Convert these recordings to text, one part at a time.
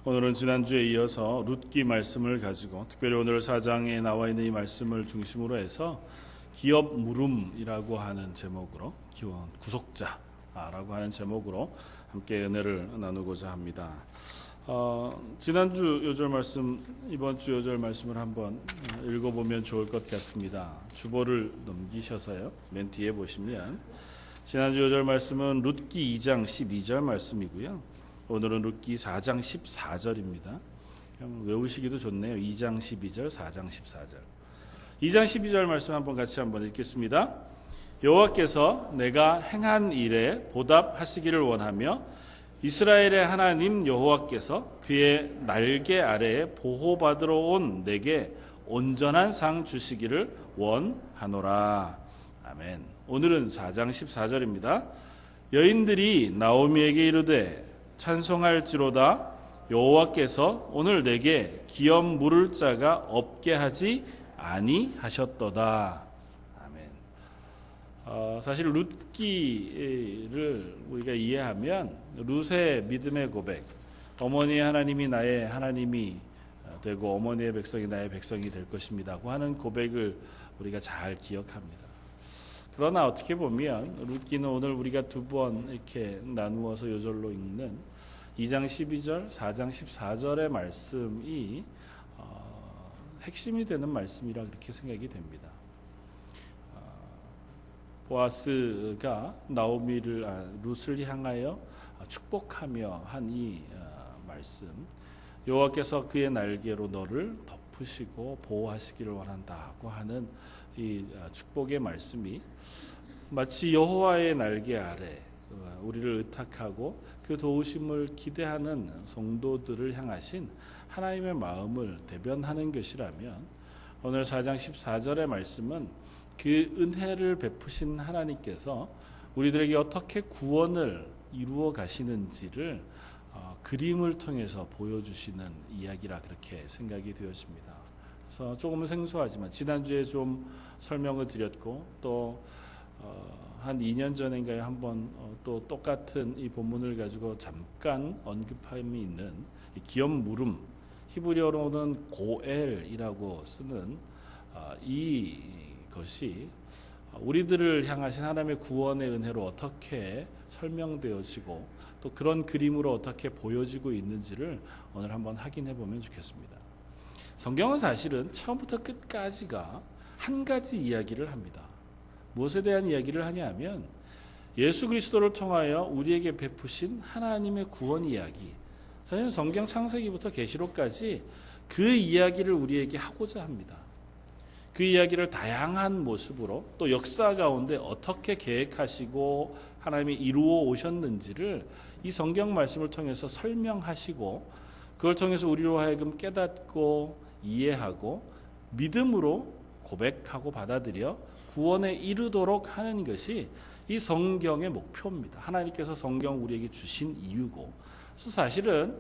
오늘은 지난주에 이어서 룻기 말씀을 가지고 특별히 오늘 4장에 나와 있는 이 말씀을 중심으로 해서 기업 물음이라고 하는 제목으로 구속자라고 하는 제목으로 함께 은혜를 나누고자 합니다. 지난주 요절 말씀, 이번 주 요절 말씀을 한번 읽어보면 좋을 것 같습니다. 주보를 넘기셔서요. 맨 뒤에 보시면 지난주 요절 말씀은 룻기 2장 12절 말씀이고요. 오늘은 룻기 4장 14절입니다. 외우시기도 좋네요. 2장 12절, 4장 14절. 2장 12절 말씀 같이 한번 읽겠습니다. 여호와께서 내가 행한 일에 보답하시기를 원하며 이스라엘의 하나님 여호와께서 그의 날개 아래에 보호받으러 온 내게 온전한 상 주시기를 원하노라. 아멘. 오늘은 4장 14절입니다. 여인들이 나오미에게 이르되 찬송할지로다 여호와께서 오늘 내게 기업 물을 자가 없게 하지 아니하셨도다. 아멘. 사실 룻기를 우리가 이해하면 룻의 믿음의 고백, 어머니의 하나님이 나의 하나님이 되고 어머니의 백성이 나의 백성이 될 것입니다고 하는 고백을 우리가 잘 기억합니다. 그러나 어떻게 보면 룻기는 오늘 우리가 두 번 이렇게 나누어서 요절로 읽는 2장 12절, 4장 14절의 말씀이 핵심이 되는 말씀이라 그렇게 생각이 됩니다. 보아스가 룻을 향하여 축복하며 한 이 말씀, 여호와께서 그의 날개로 너를 덮으시고 보호하시기를 원한다고 하는 이 축복의 말씀이 마치 여호와의 날개 아래 우리를 의탁하고 그 도우심을 기대하는 성도들을 향하신 하나님의 마음을 대변하는 것이라면 오늘 4장 14절의 말씀은 그 은혜를 베푸신 하나님께서 우리들에게 어떻게 구원을 이루어 가시는지를 그림을 통해서 보여주시는 이야기라 그렇게 생각이 되었습니다. 그래서 조금은 생소하지만 지난주에 좀 설명을 드렸고 또 한 2년 전인가요 한번 또 똑같은 이 본문을 가지고 잠깐 언급함이 있는 기업 물음, 히브리어로는 고엘이라고 쓰는 이것이 우리들을 향하신 하나님의 구원의 은혜로 어떻게 설명되어지고 또 그런 그림으로 어떻게 보여지고 있는지를 오늘 한번 확인해 보면 좋겠습니다. 성경은 사실은 처음부터 끝까지가 한 가지 이야기를 합니다. 무엇에 대한 이야기를 하냐면 예수 그리스도를 통하여 우리에게 베푸신 하나님의 구원 이야기. 사실 성경 창세기부터 계시록까지 그 이야기를 우리에게 하고자 합니다. 그 이야기를 다양한 모습으로 또 역사 가운데 어떻게 계획하시고 하나님이 이루어 오셨는지를 이 성경 말씀을 통해서 설명하시고 그걸 통해서 우리로 하여금 깨닫고 이해하고 믿음으로 고백하고 받아들여 구원에 이르도록 하는 것이 이 성경의 목표입니다. 하나님께서 성경 우리에게 주신 이유고. 그래서 사실은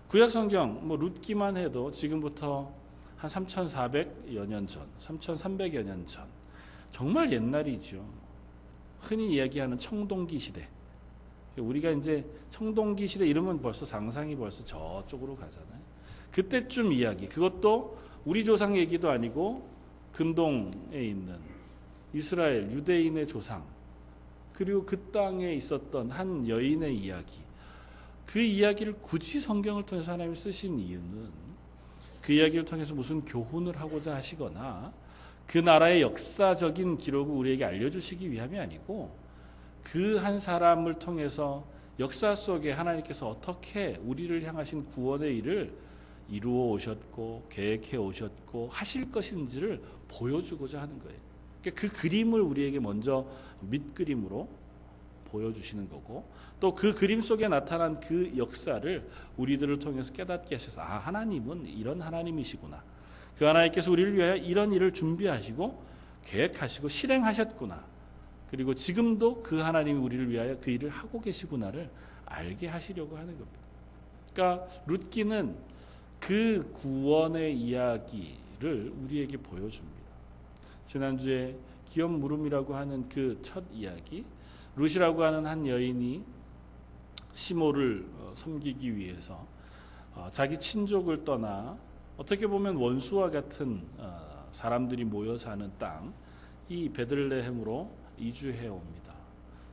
구약 성경 룻기만 해도 지금부터 한 3,400여 년 전, 3,300여 년 전, 정말 옛날이죠. 흔히 이야기하는 청동기 시대. 우리가 이제 청동기 시대 이러면 벌써 상상이 벌써 저쪽으로 가잖아요. 그때쯤 이야기, 그것도 우리 조상 얘기도 아니고 근동에 있는 이스라엘 유대인의 조상, 그리고 그 땅에 있었던 한 여인의 이야기, 그 이야기를 굳이 성경을 통해서 하나님이 쓰신 이유는 그 이야기를 통해서 무슨 교훈을 하고자 하시거나 그 나라의 역사적인 기록을 우리에게 알려주시기 위함이 아니고 그 한 사람을 통해서 역사 속에 하나님께서 어떻게 우리를 향하신 구원의 일을 이루어 오셨고 계획해 오셨고 하실 것인지를 보여주고자 하는 거예요. 그 그림을 우리에게 먼저 밑그림으로 보여주시는 거고 또 그 그림 속에 나타난 그 역사를 우리들을 통해서 깨닫게 하셔서 하나님은 이런 하나님이시구나. 그 하나님께서 우리를 위하여 이런 일을 준비하시고 계획하시고 실행하셨구나. 그리고 지금도 그 하나님이 우리를 위하여 그 일을 하고 계시구나를 알게 하시려고 하는 겁니다. 그러니까 룻기는 그 구원의 이야기를 우리에게 보여줍니다. 지난주에 기업 물음이라고 하는 그 첫 이야기, 룻이라고 하는 한 여인이 시모를 섬기기 위해서 자기 친족을 떠나 어떻게 보면 원수와 같은 사람들이 모여 사는 땅, 이 베들레헴으로 이주해 옵니다.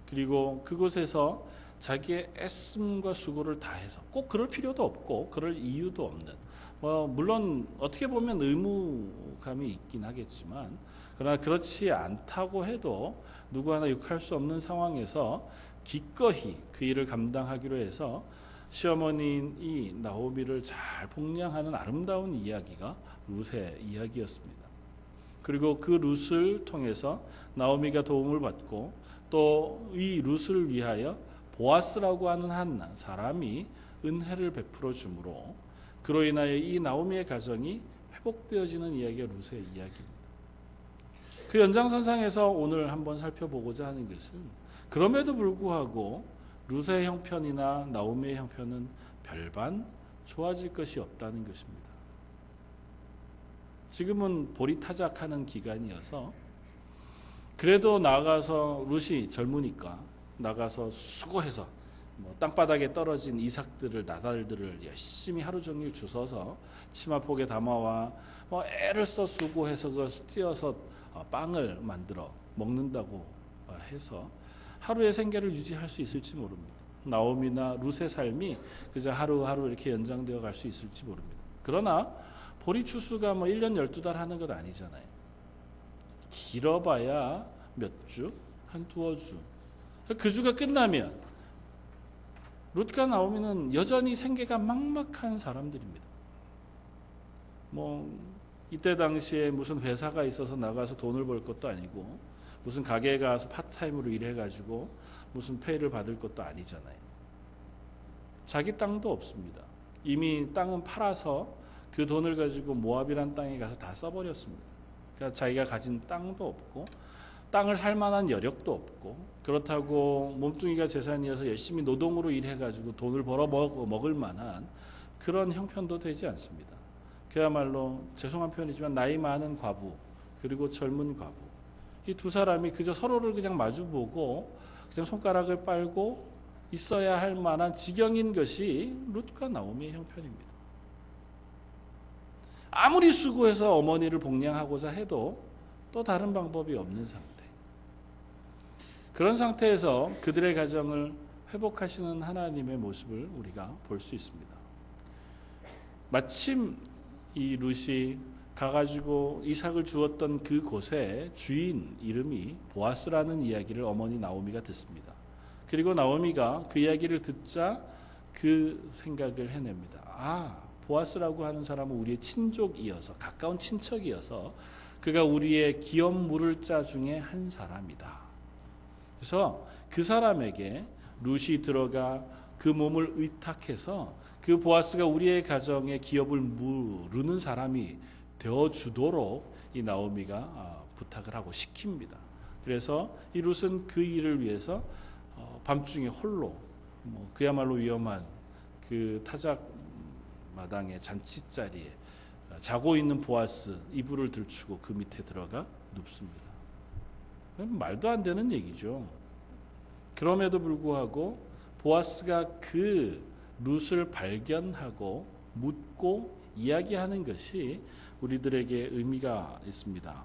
그리고 그곳에서 자기의 애씀과 수고를 다해서 꼭 그럴 필요도 없고 그럴 이유도 없는, 물론 어떻게 보면 의무감이 있긴 하겠지만, 그러나 그렇지 않다고 해도 누구 하나 욕할 수 없는 상황에서 기꺼이 그 일을 감당하기로 해서 시어머니인 이 나오미를 잘 복양하는 아름다운 이야기가 룻의 이야기였습니다. 그리고 그 룻을 통해서 나오미가 도움을 받고 또 이 룻을 위하여 보아스라고 하는 한 사람이 은혜를 베풀어 주므로 그로 인하여 이 나오미의 가정이 회복되어지는 이야기가 룻의 이야기입니다. 그 연장선상에서 오늘 한번 살펴보고자 하는 것은, 그럼에도 불구하고 룻의 형편이나 나오미의 형편은 별반 좋아질 것이 없다는 것입니다. 지금은 보리타작하는 기간이어서 그래도 나가서 룻이 젊으니까 나가서 수고해서 땅바닥에 떨어진 이삭들을, 나달들을 열심히 하루 종일 주워서 치마폭에 담아와 애를 써 수고해서 그걸 찧어서 빵을 만들어 먹는다고 해서 하루의 생계를 유지할 수 있을지 모릅니다. 나오미나 룻의 삶이 그저 하루하루 이렇게 연장되어 갈 수 있을지 모릅니다. 그러나 보리 추수가 1년 12달 하는 것 아니잖아요. 길어봐야 몇 주? 한 두어 주. 그 주가 끝나면 룻과 나오미는 여전히 생계가 막막한 사람들입니다. 이때 당시에 무슨 회사가 있어서 나가서 돈을 벌 것도 아니고 무슨 가게에 가서 파트타임으로 일해가지고 무슨 페이를 받을 것도 아니잖아요. 자기 땅도 없습니다. 이미 땅은 팔아서 그 돈을 가지고 모압이란 땅에 가서 다 써버렸습니다. 그러니까 자기가 가진 땅도 없고 땅을 살 만한 여력도 없고, 그렇다고 몸뚱이가 재산이어서 열심히 노동으로 일해가지고 돈을 벌어 먹을 만한 그런 형편도 되지 않습니다. 그야말로 죄송한 표현이지만 나이 많은 과부 그리고 젊은 과부, 이 두 사람이 그저 서로를 그냥 마주보고 그냥 손가락을 빨고 있어야 할 만한 지경인 것이 룻과 나오미의 형편입니다. 아무리 수고해서 어머니를 복양하고자 해도 또 다른 방법이 없는 상태. 그런 상태에서 그들의 가정을 회복하시는 하나님의 모습을 우리가 볼 수 있습니다. 마침 이 룻이 가가지고 이삭을 주었던 그 곳의 주인 이름이 보아스라는 이야기를 어머니 나오미가 듣습니다. 그리고 나오미가 그 이야기를 듣자 그 생각을 해냅니다. 보아스라고 하는 사람은 우리의 친족이어서, 가까운 친척이어서 그가 우리의 기업 물을 자 중에 한 사람이다. 그래서 그 사람에게 룻이 들어가 그 몸을 의탁해서 그 보아스가 우리의 가정에 기업을 무르는 사람이 되어주도록 이 나오미가 부탁을 하고 시킵니다. 그래서 이 룻은 그 일을 위해서 밤중에 홀로 그야말로 위험한 그 타작 마당의 잔치자리에 자고 있는 보아스 이불을 들추고 그 밑에 들어가 눕습니다. 말도 안 되는 얘기죠. 그럼에도 불구하고 보아스가 그 룻을 발견하고 묻고 이야기하는 것이 우리들에게 의미가 있습니다.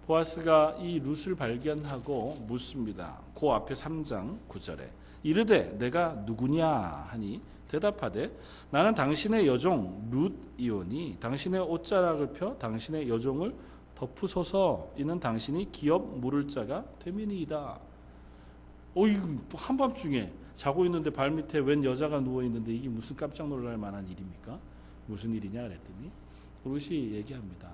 보아스가 이 룻을 발견하고 묻습니다. 그 앞에 3장 9절에 이르되 내가 누구냐 하니 대답하되 나는 당신의 여종 룻이오니 당신의 옷자락을 펴 당신의 여종을 덮으소서. 이는 당신이 기업 물을 자가 되미니이다. 한밤중에 자고 있는데 발밑에 웬 여자가 누워있는데 이게 무슨 깜짝 놀랄 만한 일입니까? 무슨 일이냐 그랬더니 룻이 얘기합니다.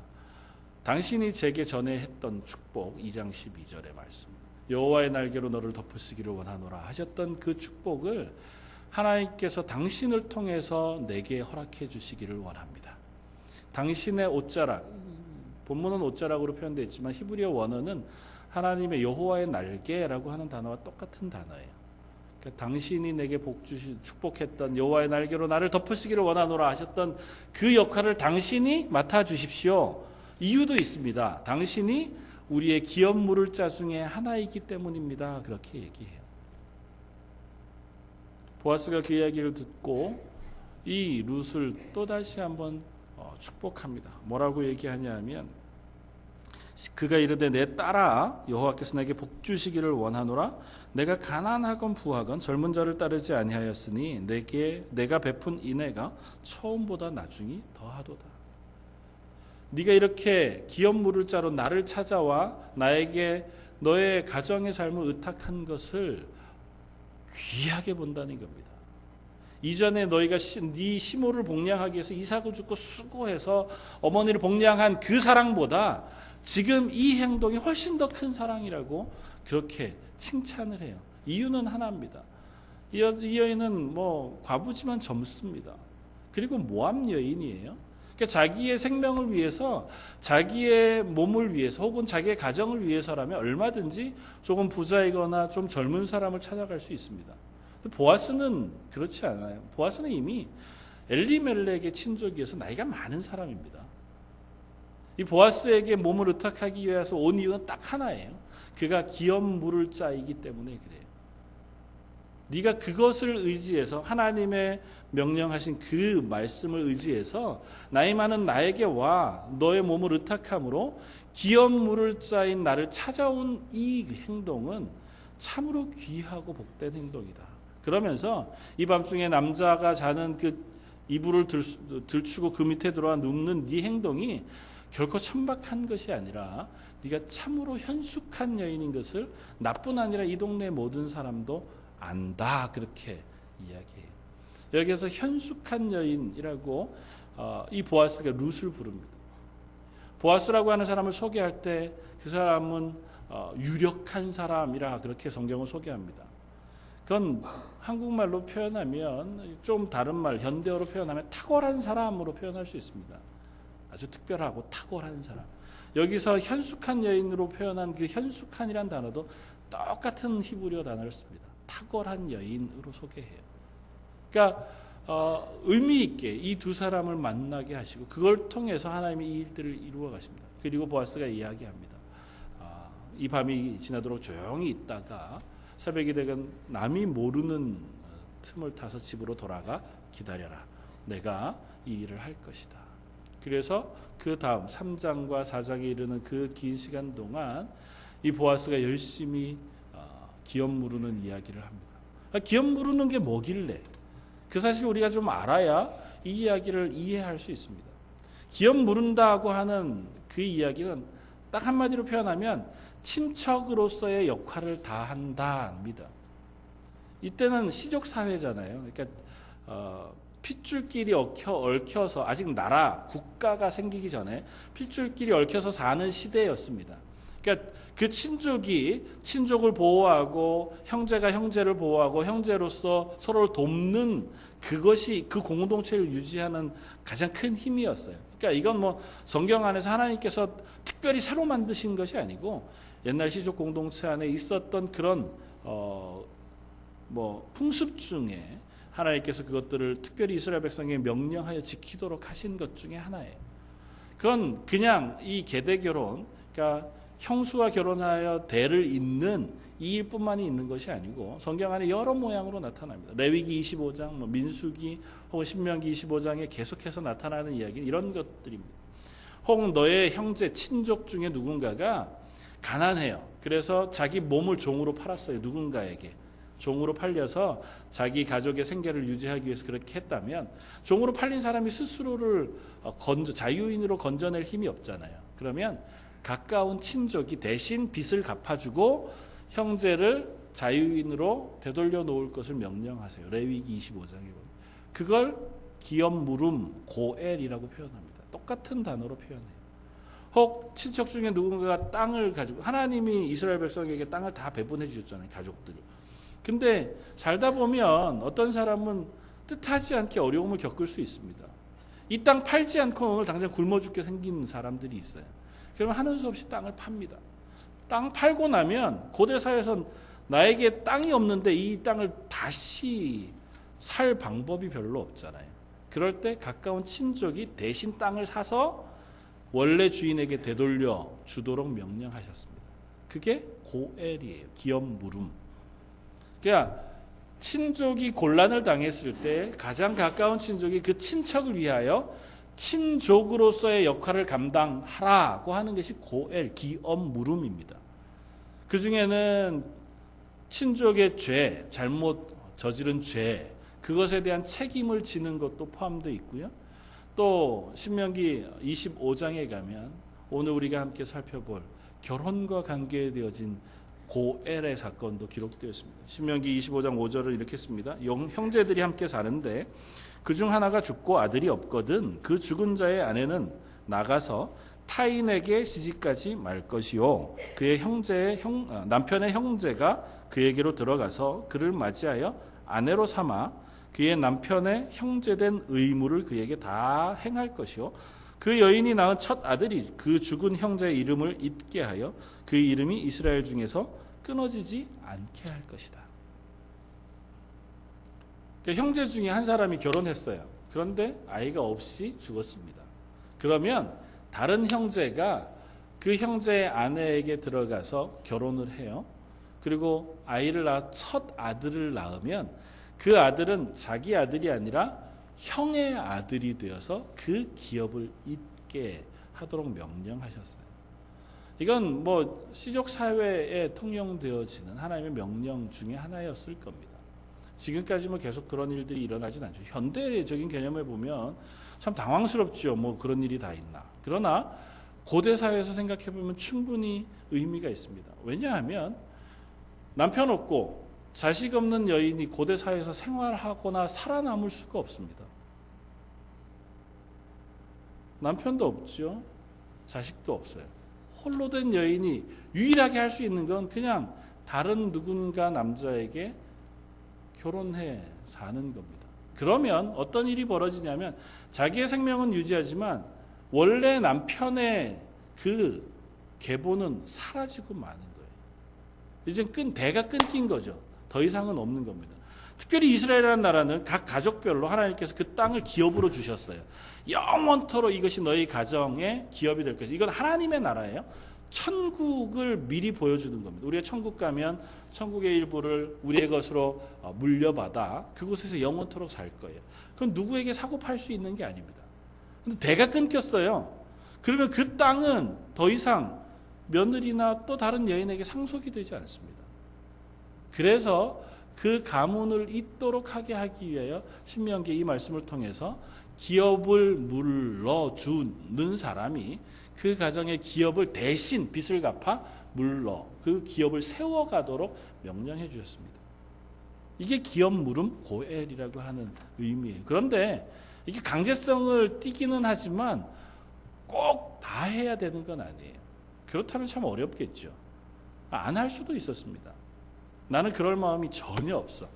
당신이 제게 전에 했던 축복 2장 12절의 말씀, 여호와의 날개로 너를 덮으시기를 원하노라 하셨던 그 축복을 하나님께서 당신을 통해서 내게 허락해 주시기를 원합니다. 당신의 옷자락, 본문은 옷자락으로 표현되어 있지만 히브리어 원어는 하나님의 여호와의 날개라고 하는 단어와 똑같은 단어예요. 그러니까 당신이 내게 축복했던 여호와의 날개로 나를 덮으시기를 원하노라 하셨던 그 역할을 당신이 맡아주십시오. 이유도 있습니다. 당신이 우리의 기업 물을 자 중에 하나이기 때문입니다. 그렇게 얘기해요. 보아스가 그 이야기를 듣고 이 룻을 또다시 한번 축복합니다. 뭐라고 얘기하냐면 그가 이르되 내 딸아 여호와께서 내게 복 주시기를 원하노라. 내가 가난하건 부하건 젊은 자를 따르지 아니하였으니 내가 베푼 인애가 처음보다 나중이 더하도다. 네가 이렇게 기업 물을 자로 나를 찾아와 나에게 너의 가정의 삶을 의탁한 것을 귀하게 본다는 겁니다. 이전에 너희가 네 시모를 복량하기 위해서 이삭을 죽고 수고해서 어머니를 복량한 그 사랑보다 지금 이 행동이 훨씬 더 큰 사랑이라고 그렇게 칭찬을 해요. 이유는 하나입니다. 이 여인은 과부지만 젊습니다. 그리고 모함 여인이에요. 그러니까 자기의 생명을 위해서, 자기의 몸을 위해서, 혹은 자기의 가정을 위해서라면 얼마든지 조금 부자이거나 좀 젊은 사람을 찾아갈 수 있습니다. 보아스는 그렇지 않아요. 보아스는 이미 엘리멜렉의 친족이어서 나이가 많은 사람입니다. 이 보아스에게 몸을 의탁하기 위해서 온 이유는 딱 하나예요. 그가 기업 물을 자이기 때문에 그래요. 네가 그것을 의지해서, 하나님의 명령하신 그 말씀을 의지해서 나이 많은 나에게 와 너의 몸을 의탁함으로 기업 물을 자인 나를 찾아온 이 행동은 참으로 귀하고 복된 행동이다. 그러면서 이 밤중에 남자가 자는 그 이불을 들추고 그 밑에 들어와 눕는 네 행동이 결코 천박한 것이 아니라 네가 참으로 현숙한 여인인 것을 나뿐 아니라 이 동네 모든 사람도 안다. 그렇게 이야기해요. 여기에서 현숙한 여인이라고 이 보아스가 룻을 부릅니다. 보아스라고 하는 사람을 소개할 때 그 사람은 유력한 사람이라 그렇게 성경을 소개합니다. 그건 한국말로 표현하면 좀 다른 말, 현대어로 표현하면 탁월한 사람으로 표현할 수 있습니다. 아주 특별하고 탁월한 사람. 여기서 현숙한 여인으로 표현한 그 현숙한이란 단어도 똑같은 히브리어 단어를 씁니다. 탁월한 여인으로 소개해요. 그러니까 의미 있게 이 두 사람을 만나게 하시고 그걸 통해서 하나님이 이 일들을 이루어 가십니다. 그리고 보아스가 이야기합니다. 이 밤이 지나도록 조용히 있다가 새벽이 되건 남이 모르는 틈을 타서 집으로 돌아가 기다려라. 내가 이 일을 할 것이다. 그래서 그 다음 3장과 4장에 이르는 그 긴 시간 동안 이 보아스가 열심히 기업 무르는 이야기를 합니다. 기업 무르는 게 뭐길래? 그 사실 우리가 좀 알아야 이 이야기를 이해할 수 있습니다. 기업 무른다고 하는 그 이야기는 딱 한마디로 표현하면 친척으로서의 역할을 다한다입니다. 이때는 시족 사회잖아요. 그러니까 핏줄끼리 얽혀서 아직 나라, 국가가 생기기 전에 핏줄끼리 얽혀서 사는 시대였습니다. 그러니까 그 친족이 친족을 보호하고 형제가 형제를 보호하고 형제로서 서로를 돕는 그것이 그 공동체를 유지하는 가장 큰 힘이었어요. 그러니까 이건 성경 안에서 하나님께서 특별히 새로 만드신 것이 아니고 옛날 시족 공동체 안에 있었던 그런 풍습 중에 하나님께서 그것들을 특별히 이스라엘 백성에게 명령하여 지키도록 하신 것 중에 하나예요. 그건 그냥 이 계대 결혼, 그러니까 형수와 결혼하여 대를 잇는 이 일뿐만이 있는 것이 아니고 성경 안에 여러 모양으로 나타납니다. 레위기 25장, 민수기 혹은 신명기 25장에 계속해서 나타나는 이야기 이런 것들입니다. 혹은 너의 형제, 친족 중에 누군가가 가난해요. 그래서 자기 몸을 종으로 팔았어요. 누군가에게. 종으로 팔려서 자기 가족의 생계를 유지하기 위해서 그렇게 했다면 종으로 팔린 사람이 스스로를 자유인으로 건져낼 힘이 없잖아요. 그러면 가까운 친족이 대신 빚을 갚아주고 형제를 자유인으로 되돌려 놓을 것을 명령하세요. 레위기 25장에 보면. 그걸 기업 무름 고엘이라고 표현합니다. 똑같은 단어로 표현해요. 혹 친척 중에 누군가가 땅을 가지고 하나님이 이스라엘 백성에게 땅을 다 배분해 주셨잖아요. 가족들을. 근데 살다 보면 어떤 사람은 뜻하지 않게 어려움을 겪을 수 있습니다. 이 땅 팔지 않고 오늘 당장 굶어 죽게 생긴 사람들이 있어요. 그러면 하는 수 없이 땅을 팝니다. 땅 팔고 나면 고대 사회에선 나에게 땅이 없는데 이 땅을 다시 살 방법이 별로 없잖아요. 그럴 때 가까운 친족이 대신 땅을 사서 원래 주인에게 되돌려 주도록 명령하셨습니다. 그게 고엘이에요. 기업 무름. 그러니까 친족이 곤란을 당했을 때 가장 가까운 친족이 그 친척을 위하여 친족으로서의 역할을 감당하라고 하는 것이 고엘, 기엄 물음입니다. 그 중에는 친족의 죄, 잘못 저지른 죄, 그것에 대한 책임을 지는 것도 포함되어 있고요. 또 신명기 25장에 가면 오늘 우리가 함께 살펴볼 결혼과 관계되어진 고엘의 사건도 기록되어 있습니다. 신명기 25장 5절을 이렇게 씁니다. 형제들이 함께 사는데 그중 하나가 죽고 아들이 없거든 그 죽은 자의 아내는 나가서 타인에게 시집가지 말 것이요 그의 남편의 형제가 그에게로 들어가서 그를 맞이하여 아내로 삼아 그의 남편의 형제된 의무를 그에게 다 행할 것이요 그 여인이 낳은 첫 아들이 그 죽은 형제의 이름을 잊게 하여 그 이름이 이스라엘 중에서 끊어지지 않게 할 것이다. 형제 중에 한 사람이 결혼했어요. 그런데 아이가 없이 죽었습니다. 그러면 다른 형제가 그 형제의 아내에게 들어가서 결혼을 해요. 그리고 아이를 낳아 첫 아들을 낳으면 그 아들은 자기 아들이 아니라 형의 아들이 되어서 그 기업을 잇게 하도록 명령하셨어요. 이건 뭐 시족 사회에 통용되어지는 하나님의 명령 중에 하나였을 겁니다. 지금까지 뭐 계속 그런 일들이 일어나진 않죠. 현대적인 개념에 보면 참 당황스럽죠. 뭐 그런 일이 다 있나. 그러나 고대 사회에서 생각해 보면 충분히 의미가 있습니다. 왜냐하면 남편 없고 자식 없는 여인이 고대 사회에서 생활하거나 살아남을 수가 없습니다. 남편도 없죠. 자식도 없어요. 홀로 된 여인이 유일하게 할 수 있는 건 그냥 다른 누군가 남자에게 결혼해 사는 겁니다. 그러면 어떤 일이 벌어지냐면 자기의 생명은 유지하지만 원래 남편의 그 계보는 사라지고 마는 거예요. 이제 대가 끊긴 거죠. 더 이상은 없는 겁니다. 특별히 이스라엘이라는 나라는 각 가족별로 하나님께서 그 땅을 기업으로 주셨어요. 영원토록 이것이 너희 가정의 기업이 될 것이다. 이건 하나님의 나라예요. 천국을 미리 보여주는 겁니다. 우리가 천국 가면 천국의 일부를 우리의 것으로 물려받아 그곳에서 영원토록 살 거예요. 그럼 누구에게 사고 팔 수 있는 게 아닙니다. 근데 대가 끊겼어요. 그러면 그 땅은 더 이상 며느리나 또 다른 여인에게 상속이 되지 않습니다. 그래서 그 가문을 잇도록 하게 하기 위하여 신명기 이 말씀을 통해서 기업을 물러주는 사람이 그 가정의 기업을 대신 빚을 갚아 물러 그 기업을 세워가도록 명령해 주셨습니다. 이게 기업 물음 고엘이라고 하는 의미예요. 그런데 이게 강제성을 띠기는 하지만 꼭 다 해야 되는 건 아니에요. 그렇다면 참 어렵겠죠. 안 할 수도 있었습니다. 나는 그럴 마음이 전혀 없어.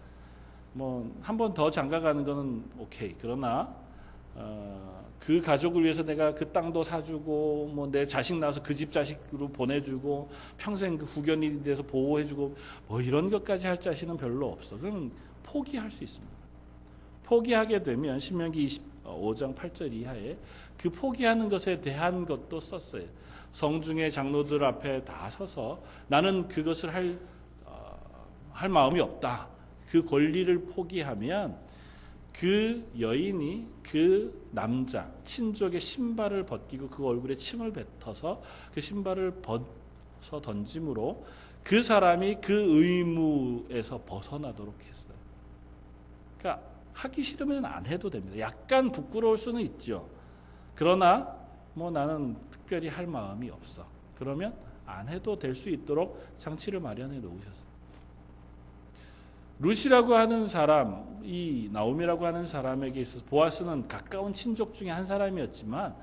뭐 한 번 더 장가가는 거는 오케이. 그러나 그 가족을 위해서 내가 그 땅도 사주고 뭐 내 자식 낳아서 그 집 자식으로 보내주고 평생 그 후견인이 돼서 보호해주고 뭐 이런 것까지 할 자신은 별로 없어. 그러면 포기할 수 있습니다. 포기하게 되면 신명기 25장 8절 이하에 그 포기하는 것에 대한 것도 썼어요. 성중의 장로들 앞에 다 서서 나는 그것을 할 마음이 없다. 그 권리를 포기하면 그 여인이 그 남자 친족의 신발을 벗기고 그 얼굴에 침을 뱉어서 그 신발을 벗어 던짐으로 그 사람이 그 의무에서 벗어나도록 했어요. 그러니까 하기 싫으면 안 해도 됩니다. 약간 부끄러울 수는 있죠. 그러나 뭐 나는 특별히 할 마음이 없어. 그러면 안 해도 될 수 있도록 장치를 마련해 놓으셨어요. 룻이라고 하는 사람, 이 나오미라고 하는 사람에게 있어서 보아스는 가까운 친족 중에 한 사람이었지만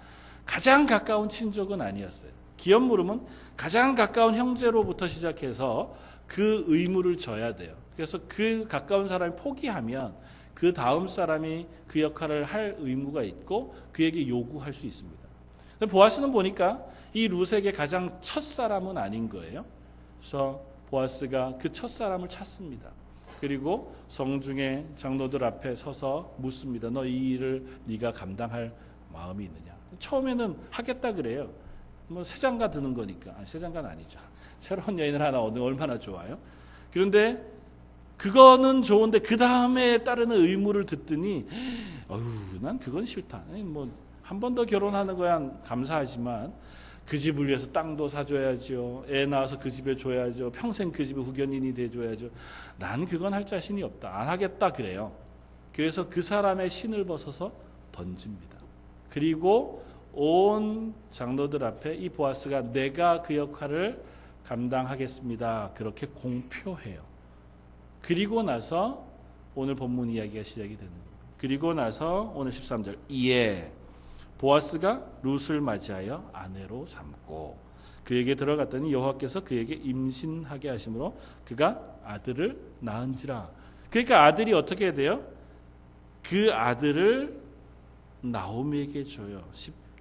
가장 가까운 친족은 아니었어요. 기업 물음은 가장 가까운 형제로부터 시작해서 그 의무를 져야 돼요. 그래서 그 가까운 사람이 포기하면 그 다음 사람이 그 역할을 할 의무가 있고 그에게 요구할 수 있습니다. 보아스는 보니까 이 룻에게 가장 첫 사람은 아닌 거예요. 그래서 보아스가 그 첫 사람을 찾습니다. 그리고 성중의 장로들 앞에 서서 묻습니다. 너 이 일을 네가 감당할 마음이 있느냐. 처음에는 하겠다 그래요. 뭐 새장가 드는 거니까. 새장가는 아니죠. 새로운 여인을 하나 얻으면 얼마나 좋아요. 그런데 그거는 좋은데 그 다음에 따르는 의무를 듣더니 난 그건 싫다. 뭐 한 번 더 결혼하는 거야 감사하지만 그 집을 위해서 땅도 사줘야죠. 애 낳아서 그 집에 줘야죠. 평생 그 집의 후견인이 돼줘야죠. 난 그건 할 자신이 없다. 안 하겠다 그래요. 그래서 그 사람의 신을 벗어서 던집니다. 그리고 온 장로들 앞에 이 보아스가 내가 그 역할을 감당하겠습니다. 그렇게 공표해요. 그리고 나서 오늘 본문 이야기가 시작이 되는 겁니다. 그리고 나서 오늘 13절 이에 보아스가 룻을 맞이하여 아내로 삼고 그에게 들어갔더니 여호와께서 그에게 임신하게 하심으로 그가 아들을 낳은지라. 그러니까 아들이 어떻게 돼요? 그 아들을 나오미에게 줘요.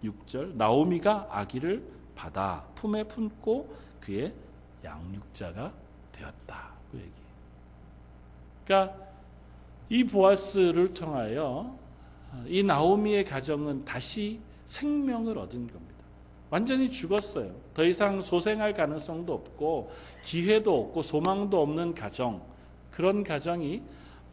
16절 나오미가 아기를 받아 품에 품고 그의 양육자가 되었다. 그 얘기. 그러니까 이 보아스를 통하여 이 나오미의 가정은 다시 생명을 얻은 겁니다. 완전히 죽었어요. 더 이상 소생할 가능성도 없고 기회도 없고 소망도 없는 가정, 그런 가정이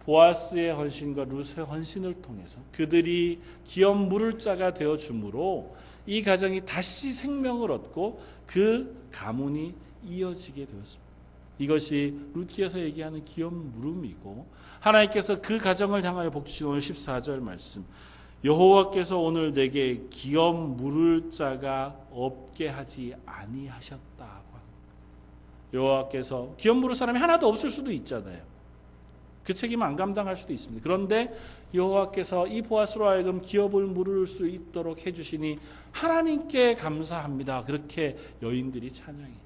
보아스의 헌신과 룻의 헌신을 통해서 그들이 기업 물을 자가 되어 주므로 이 가정이 다시 생명을 얻고 그 가문이 이어지게 되었습니다. 이것이 룻기에서 얘기하는 기업 물음이고 하나님께서 그 가정을 향하여 복 주신 오늘 14절 말씀 여호와께서 오늘 내게 기업 물을 자가 없게 하지 아니하셨다고 하는 여호와께서 기업 물을 사람이 하나도 없을 수도 있잖아요. 그 책임을 안 감당할 수도 있습니다. 그런데 여호와께서 이 보아스로 하여금 기업을 물을 수 있도록 해주시니 하나님께 감사합니다. 그렇게 여인들이 찬양해요.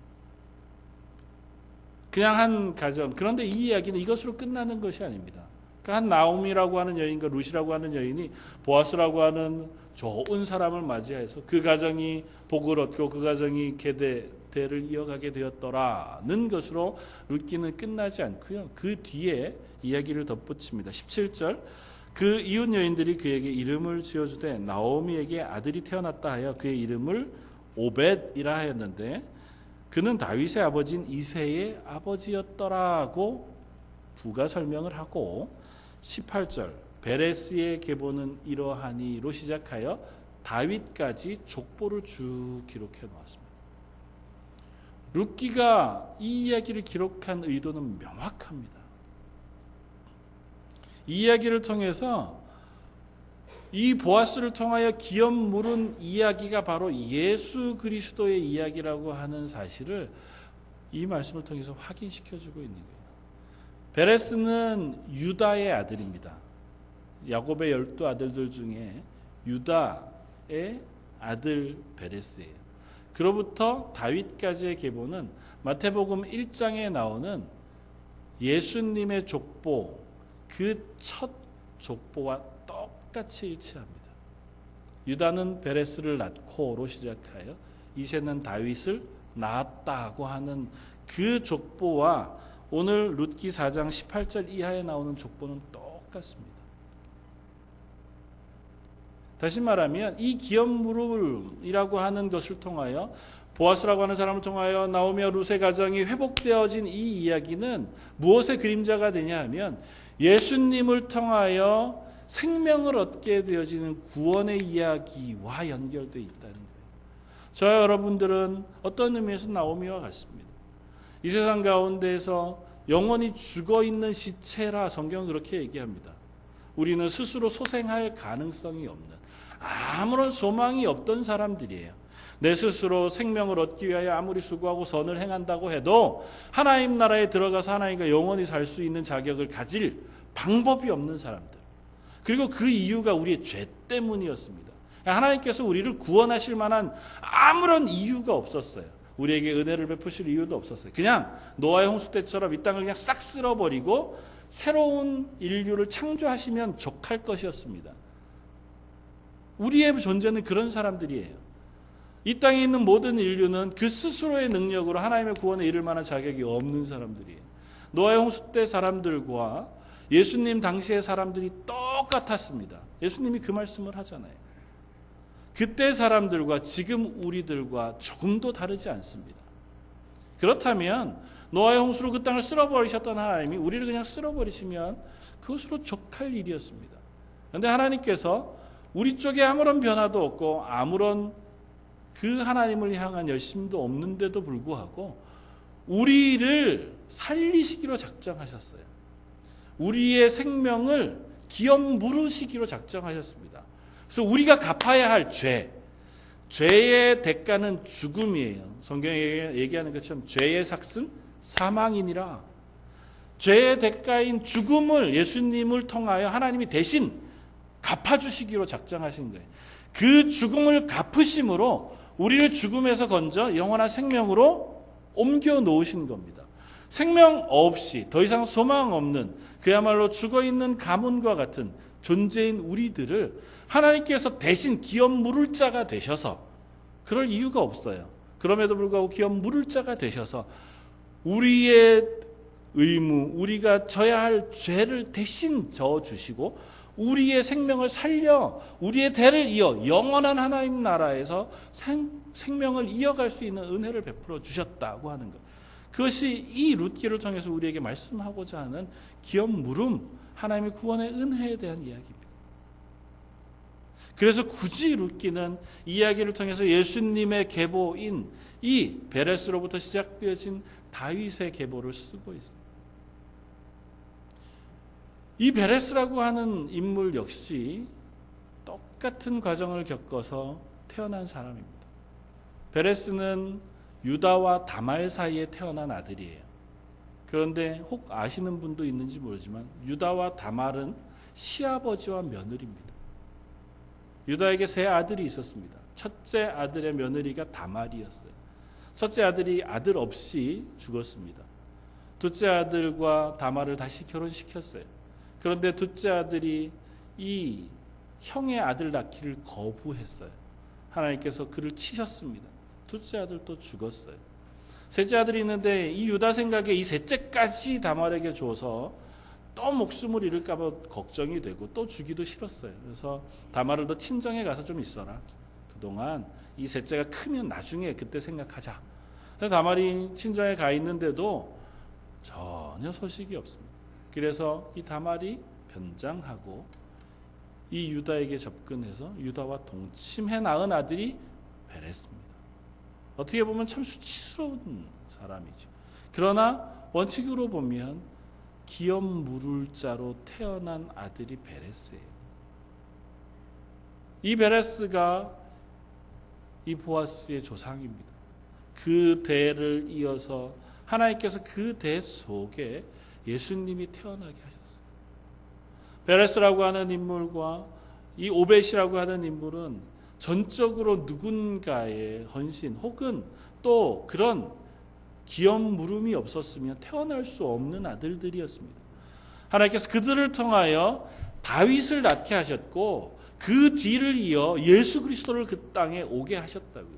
그냥 한 가정. 그런데 이 이야기는 이것으로 끝나는 것이 아닙니다. 그러니까 한 나오미라고 하는 여인과 룻이라고 하는 여인이 보아스라고 하는 좋은 사람을 맞이해서 그 가정이 복을 얻고 그 가정이 대를 이어가게 되었더라는 것으로 룻기는 끝나지 않고요. 그 뒤에 이야기를 덧붙입니다. 17절 그 이웃 여인들이 그에게 이름을 지어주되 나오미에게 아들이 태어났다 하여 그의 이름을 오벳이라 하였는데 그는 다윗의 아버지인 이새의 아버지였더라고 부가 설명을 하고 18절 베레스의 계보는 이러하니로 시작하여 다윗까지 족보를 쭉 기록해 놓았습니다. 룻기가 이 이야기를 기록한 의도는 명확합니다. 이 이야기를 통해서 이 보아스를 통하여 기업 물은 이야기가 바로 예수 그리스도의 이야기라고 하는 사실을 이 말씀을 통해서 확인시켜주고 있는 거예요. 베레스는 유다의 아들입니다. 야곱의 12아들들 중에 유다의 아들 베레스예요. 그로부터 다윗까지의 계보는 마태복음 1장에 나오는 예수님의 족보, 그 첫 족보와 똑같이 일치합니다. 유다는 베레스를 낳고로 시작하여 이새는 다윗을 낳았다고 하는 그 족보와 오늘 룻기 4장 18절 이하에 나오는 족보는 똑같습니다. 다시 말하면 이 기업 물음이라고 하는 것을 통하여 보아스라고 하는 사람을 통하여 나오미와 룻의 가정이 회복되어진 이 이야기는 무엇의 그림자가 되냐 하면 예수님을 통하여 생명을 얻게 되어지는 구원의 이야기와 연결되어 있다는 거예요. 저와 여러분들은 어떤 의미에서 나오미와 같습니다. 이 세상 가운데에서 영원히 죽어있는 시체라 성경은 그렇게 얘기합니다. 우리는 스스로 소생할 가능성이 없는 아무런 소망이 없던 사람들이에요. 내 스스로 생명을 얻기 위하여 아무리 수고하고 선을 행한다고 해도 하나님 나라에 들어가서 하나님과 영원히 살 수 있는 자격을 가질 방법이 없는 사람들. 그리고 그 이유가 우리의 죄 때문이었습니다. 하나님께서 우리를 구원하실 만한 아무런 이유가 없었어요. 우리에게 은혜를 베푸실 이유도 없었어요. 그냥 노아의 홍수 때처럼 이 땅을 그냥 싹 쓸어버리고 새로운 인류를 창조하시면 족할 것이었습니다. 우리의 존재는 그런 사람들이에요. 이 땅에 있는 모든 인류는 그 스스로의 능력으로 하나님의 구원에 이를 만한 자격이 없는 사람들이에요. 노아의 홍수 때 사람들과 예수님 당시의 사람들이 똑같았습니다. 예수님이 그 말씀을 하잖아요. 그때 사람들과 지금 우리들과 조금도 다르지 않습니다. 그렇다면 노아의 홍수로 그 땅을 쓸어버리셨던 하나님이 우리를 그냥 쓸어버리시면 그것으로 족할 일이었습니다. 그런데 하나님께서 우리 쪽에 아무런 변화도 없고 아무런 그 하나님을 향한 열심도 없는데도 불구하고 우리를 살리시기로 작정하셨어요. 우리의 생명을 기업 물으시기로 작정하셨습니다. 그래서 우리가 갚아야 할 죄의 대가는 죽음이에요. 성경에 얘기하는 것처럼 죄의 삭은 사망이니라. 죄의 대가인 죽음을 예수님을 통하여 하나님이 대신 갚아주시기로 작정하신 거예요. 그 죽음을 갚으심으로 우리를 죽음에서 건져 영원한 생명으로 옮겨 놓으신 겁니다. 생명 없이 더 이상 소망 없는 그야말로 죽어있는 가문과 같은 존재인 우리들을 하나님께서 대신 기업 물을 자가 되셔서, 그럴 이유가 없어요. 그럼에도 불구하고 기업 물을 자가 되셔서 우리의 의무, 우리가 져야 할 죄를 대신 져주시고 우리의 생명을 살려 우리의 대를 이어 영원한 하나님 나라에서 생명을 이어갈 수 있는 은혜를 베풀어 주셨다고 하는 것. 그것이 이 룻기를 통해서 우리에게 말씀하고자 하는 기업 물음, 하나님의 구원의 은혜에 대한 이야기입니다. 그래서 굳이 룻기는 이야기를 통해서 예수님의 계보인 이 베레스로부터 시작되어진 다윗의 계보를 쓰고 있습니다. 이 베레스라고 하는 인물 역시 똑같은 과정을 겪어서 태어난 사람입니다. 베레스는 유다와 다말 사이에 태어난 아들이에요. 그런데 혹 아시는 분도 있는지 모르지만 유다와 다말은 시아버지와 며느리입니다. 유다에게 세 아들이 있었습니다. 첫째 아들의 며느리가 다말이었어요. 첫째 아들이 아들 없이 죽었습니다. 둘째 아들과 다말을 다시 결혼시켰어요. 그런데 둘째 아들이 이 형의 아들 낳기를 거부했어요. 하나님께서 그를 치셨습니다. 둘째 아들도 죽었어요. 셋째 아들이 있는데 이 유다 생각에 이 셋째까지 다말에게 줘서 또 목숨을 잃을까 봐 걱정이 되고 또 주기도 싫었어요. 그래서 다말을 너 친정에 가서 좀 있어라. 그동안 이 셋째가 크면 나중에 그때 생각하자. 다말이 친정에 가 있는데도 전혀 소식이 없습니다. 그래서 이 다말이 변장하고 이 유다에게 접근해서 유다와 동침해 낳은 아들이 베레스입니다. 어떻게 보면 참 수치스러운 사람이죠. 그러나 원칙으로 보면 기업 물을 자로 태어난 아들이 베레스예요. 이 베레스가 이 보아스의 조상입니다. 그 대를 이어서 하나님께서 그 대 속에 예수님이 태어나게 하셨어요. 베레스라고 하는 인물과 이 오벳이라고 하는 인물은 전적으로 누군가의 헌신 혹은 또 그런 기업 물음이 없었으면 태어날 수 없는 아들들이었습니다. 하나님께서 그들을 통하여 다윗을 낳게 하셨고 그 뒤를 이어 예수 그리스도를 그 땅에 오게 하셨다고요.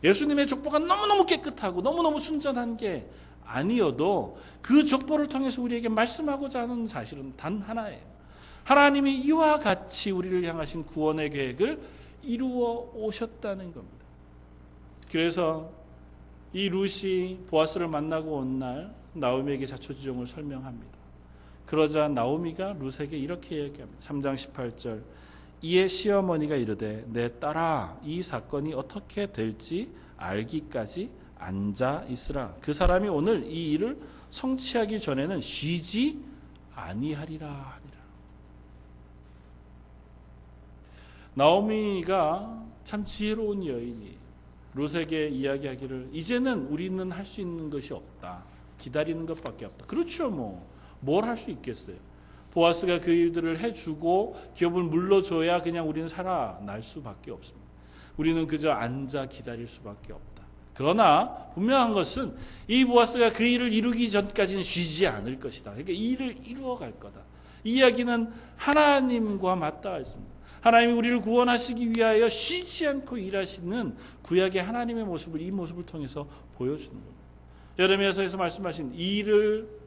예수님의 족보가 너무너무 깨끗하고 너무너무 순전한 게 아니어도 그 족보를 통해서 우리에게 말씀하고자 하는 사실은 단 하나예요. 하나님이 이와 같이 우리를 향하신 구원의 계획을 이루어 오셨다는 겁니다. 그래서 이 룻이 보아스를 만나고 온 날 나오미에게 자초지종을 설명합니다. 그러자 나오미가 룻에게 이렇게 얘기합니다. 3장 18절 이에 시어머니가 이르되 내 딸아 이 사건이 어떻게 될지 알기까지 앉아 있으라. 그 사람이 오늘 이 일을 성취하기 전에는 쉬지 아니하리라 하니라. 나오미가 참 지혜로운 여인이 룻에게 이야기하기를 이제는 우리는 할 수 있는 것이 없다. 기다리는 것밖에 없다. 그렇죠. 뭘 할 수 있겠어요. 보아스가 그 일들을 해주고 기업을 물러줘야 그냥 우리는 살아날 수밖에 없습니다. 우리는 그저 앉아 기다릴 수밖에 없다. 그러나 분명한 것은 이 보아스가 그 일을 이루기 전까지는 쉬지 않을 것이다. 그러니까 이 일을 이루어 갈 거다. 이 이야기는 하나님과 맞닿아 있습니다. 하나님이 우리를 구원하시기 위하여 쉬지 않고 일하시는 구약의 하나님의 모습을 이 모습을 통해서 보여주는 겁니다. 예레미야서에서 말씀하신 이 일을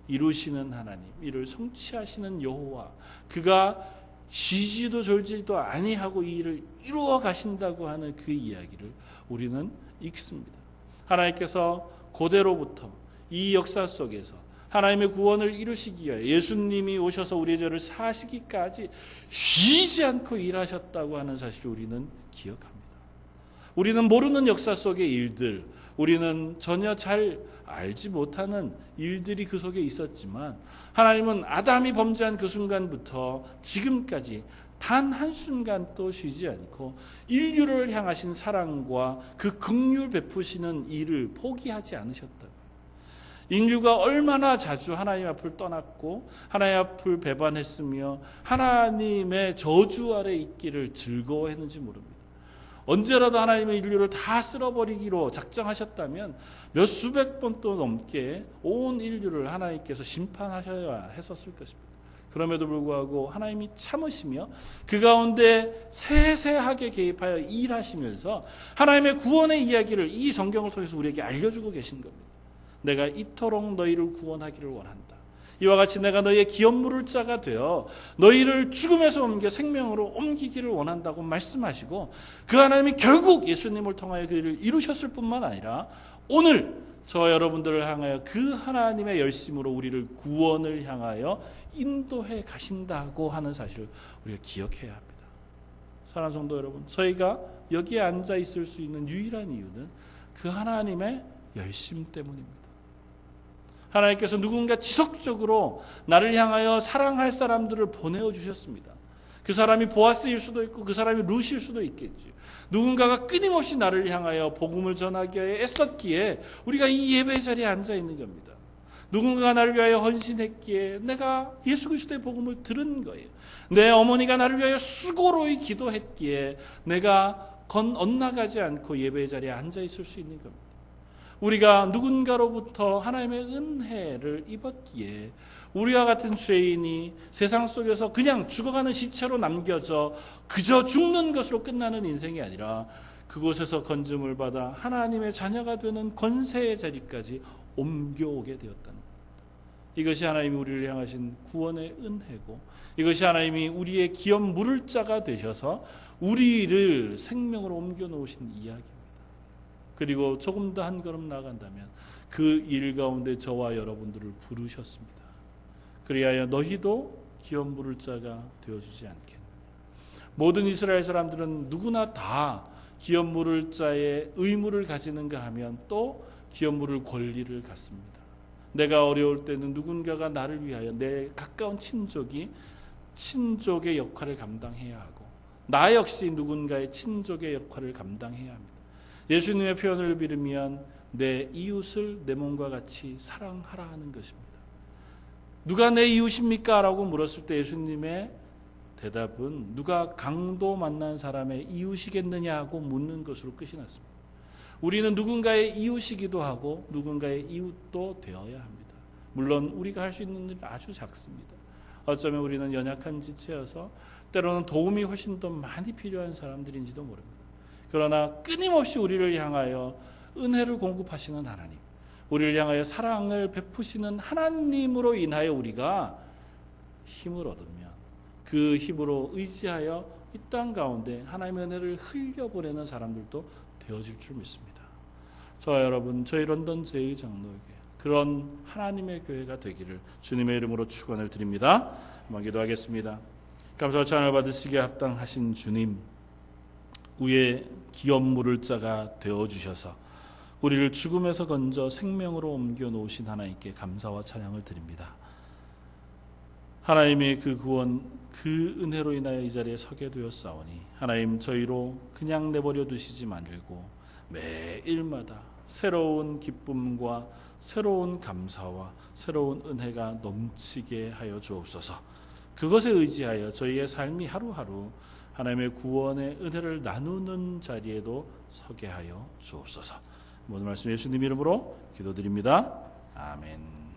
이루시는 하나님, 이를 성취하시는 여호와, 그가 쉬지도 졸지도 아니하고 이 일을 이루어 가신다고 하는 그 이야기를 우리는 읽습니다. 하나님께서 고대로부터 이 역사 속에서 하나님의 구원을 이루시기 위하여 예수님이 오셔서 우리의 죄를 사시기까지 쉬지 않고 일하셨다고 하는 사실을 우리는 기억합니다. 우리는 모르는 역사 속의 일들, 우리는 전혀 잘 알지 못하는 일들이 그 속에 있었지만 하나님은 아담이 범죄한 그 순간부터 지금까지 단 한순간도 쉬지 않고 인류를 향하신 사랑과 그 긍휼 베푸시는 일을 포기하지 않으셨다고. 인류가 얼마나 자주 하나님 앞을 떠났고 하나님 앞을 배반했으며 하나님의 저주 아래 있기를 즐거워했는지 모릅니다. 언제라도 하나님의 인류를 다 쓸어버리기로 작정하셨다면 몇 수백 번도 넘게 온 인류를 하나님께서 심판하셔야 했었을 것입니다. 그럼에도 불구하고 하나님이 참으시며 그 가운데 세세하게 개입하여 일하시면서 하나님의 구원의 이야기를 이 성경을 통해서 우리에게 알려주고 계신 겁니다. 내가 이토록 너희를 구원하기를 원한다. 이와 같이 내가 너희의 기업 물을 자가 되어 너희를 죽음에서 옮겨 생명으로 옮기기를 원한다고 말씀하시고 그 하나님이 결국 예수님을 통하여 그 일을 이루셨을 뿐만 아니라 오늘 저와 여러분들을 향하여 그 하나님의 열심으로 우리를 구원을 향하여 인도해 가신다고 하는 사실을 우리가 기억해야 합니다. 사랑하는 성도 여러분, 저희가 여기에 앉아 있을 수 있는 유일한 이유는 그 하나님의 열심 때문입니다. 하나님께서 누군가 지속적으로 나를 향하여 사랑할 사람들을 보내어 주셨습니다. 그 사람이 보아스일 수도 있고 그 사람이 룻일 수도 있겠죠. 누군가가 끊임없이 나를 향하여 복음을 전하기 위해 애썼기에 우리가 이 예배 자리에 앉아 있는 겁니다. 누군가가 나를 위하여 헌신했기에 내가 예수 그리스도의 복음을 들은 거예요. 내 어머니가 나를 위하여 수고로이 기도했기에 내가 엇나가지 않고 예배 자리에 앉아 있을 수 있는 겁니다. 우리가 누군가로부터 하나님의 은혜를 입었기에 우리와 같은 죄인이 세상 속에서 그냥 죽어가는 시체로 남겨져 그저 죽는 것으로 끝나는 인생이 아니라 그곳에서 건짐을 받아 하나님의 자녀가 되는 권세의 자리까지 옮겨오게 되었다는 것. 이것이 하나님이 우리를 향하신 구원의 은혜고 이것이 하나님이 우리의 기업 물을 자가 되셔서 우리를 생명으로 옮겨놓으신 이야기입니다. 그리고 조금 더 한 걸음 나아간다면 그 일 가운데 저와 여러분들을 부르셨습니다. 그리하여 너희도 기업 물을 자가 되어주지 않겠느냐. 모든 이스라엘 사람들은 누구나 다 기업 물을 자의 의무를 가지는가 하면 또 기업 물을 권리를 갖습니다. 내가 어려울 때는 누군가가 나를 위하여 내 가까운 친족이 친족의 역할을 감당해야 하고 나 역시 누군가의 친족의 역할을 감당해야 합니다. 예수님의 표현을 빌으면 내 이웃을 내 몸과 같이 사랑하라 하는 것입니다. 누가 내 이웃입니까? 라고 물었을 때 예수님의 대답은 누가 강도 만난 사람의 이웃이겠느냐고 묻는 것으로 끝이 났습니다. 우리는 누군가의 이웃이기도 하고 누군가의 이웃도 되어야 합니다. 물론 우리가 할 수 있는 일은 아주 작습니다. 어쩌면 우리는 연약한 지체여서 때로는 도움이 훨씬 더 많이 필요한 사람들인지도 모릅니다. 그러나 끊임없이 우리를 향하여 은혜를 공급하시는 하나님, 우리를 향하여 사랑을 베푸시는 하나님으로 인하여 우리가 힘을 얻으면 그 힘으로 의지하여 이 땅 가운데 하나님의 은혜를 흘려보내는 사람들도 되어질 줄 믿습니다. 저와 여러분, 저희 런던 제1장로교회 그런 하나님의 교회가 되기를 주님의 이름으로 축원을 드립니다. 한번 기도하겠습니다. 감사와 찬양을 받으시기에 합당하신 주님, 우리의 기업 물을 자가 되어주셔서 우리를 죽음에서 건져 생명으로 옮겨 놓으신 하나님께 감사와 찬양을 드립니다. 하나님의 그 구원, 그 은혜로 인하여 이 자리에 서게 되었사오니 하나님, 저희로 그냥 내버려 두시지 말고 매일마다 새로운 기쁨과 새로운 감사와 새로운 은혜가 넘치게 하여 주옵소서. 그것에 의지하여 저희의 삶이 하루하루 하나님의 구원의 은혜를 나누는 자리에도 서게 하여 주옵소서. 모든 말씀 예수님 이름으로 기도드립니다. 아멘.